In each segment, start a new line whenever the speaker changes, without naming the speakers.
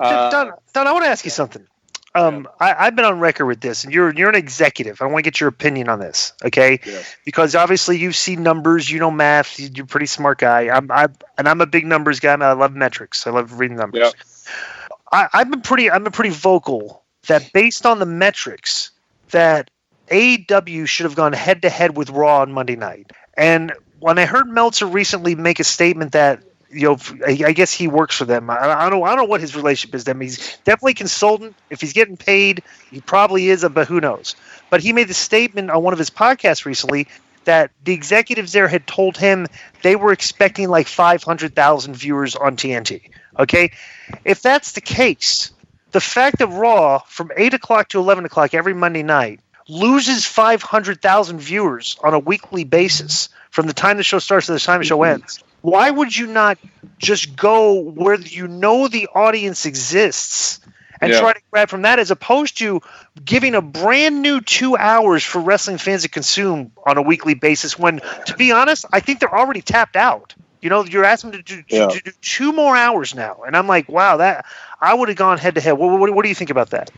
Don, I want to ask you something. I've been on record with this, and you're an executive. I want to get your opinion on this, okay?
Yes.
Because obviously you've seen numbers, you know math. You're a pretty smart guy. I'm a big numbers guy. I love metrics. I love reading numbers.
Yep.
I'm pretty vocal that based on the metrics that AEW should have gone head to head with Raw on Monday night. And when I heard Meltzer recently make a statement that, I guess he works for them. I don't know what his relationship is to them. He's definitely a consultant. If he's getting paid, he probably is, but who knows? But he made the statement on one of his podcasts recently that the executives there had told him they were expecting like 500,000 viewers on TNT. Okay? If that's the case, the fact that Raw from 8 o'clock to 11 o'clock every Monday night loses 500,000 viewers on a weekly basis from the time the show starts to the time the show ends, why would you not just go where you know the audience exists and try to grab from that, as opposed to giving a brand new 2 hours for wrestling fans to consume on a weekly basis when, to be honest, I think they're already tapped out. You're asking them to do 2 more hours now. And I'm like, wow, that I would have gone head to head. What do you think about that?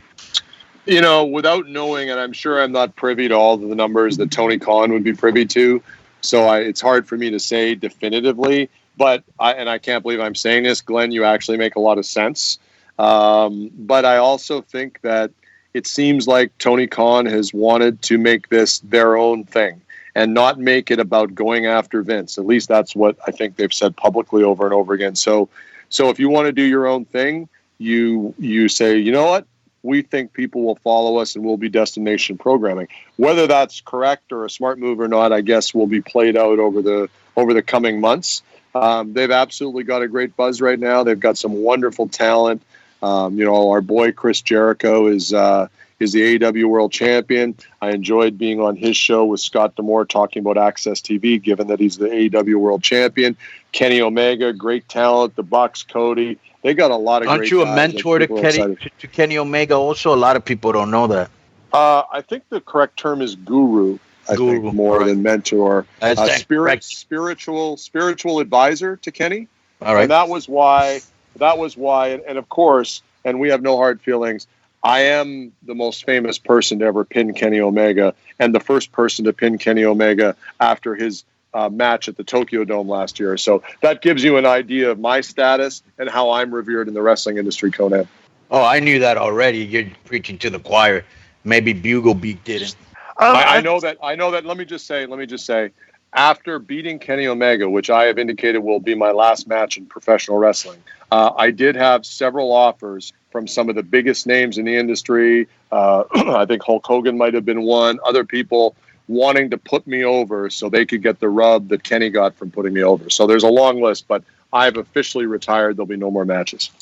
Without knowing, and I'm sure I'm not privy to all of the numbers that Tony Khan would be privy to, so it's hard for me to say definitively, but I can't believe I'm saying this, Glenn, you actually make a lot of sense. But I also think that it seems like Tony Khan has wanted to make this their own thing and not make it about going after Vince. At least that's what I think they've said publicly over and over again. So if you want to do your own thing, you say, you know what? We think people will follow us and we'll be destination programming. Whether that's correct or a smart move or not, I guess will be played out over the coming months. They've absolutely got a great buzz right now. They've got some wonderful talent. Our boy Chris Jericho is the AEW World Champion. I enjoyed being on his show with Scott D'Amore talking about Access TV, given that he's the AEW World Champion. Kenny Omega, great talent. The Bucks, Cody. They got a lot of
Aren't
great
you a
guys
mentor to Kenny Omega also? A lot of people don't know that.
I think the correct term is guru. I think more than mentor. Spiritual advisor to Kenny.
All right.
And that was why, and of course, and we have no hard feelings, I am the most famous person to ever pin Kenny Omega, and the first person to pin Kenny Omega after his match at the Tokyo Dome last year. So that gives you an idea of my status and how I'm revered in the wrestling industry, Conan.
Oh, I knew that already. You're preaching to the choir. Maybe Bugle Beak didn't.
I know that. Let me just say, after beating Kenny Omega, which I have indicated will be my last match in professional wrestling, I did have several offers from some of the biggest names in the industry. I think Hulk Hogan might have been one. Other people wanting to put me over so they could get the rub that Kenny got from putting me over. So there's a long list, but I've officially retired. There'll be no more matches.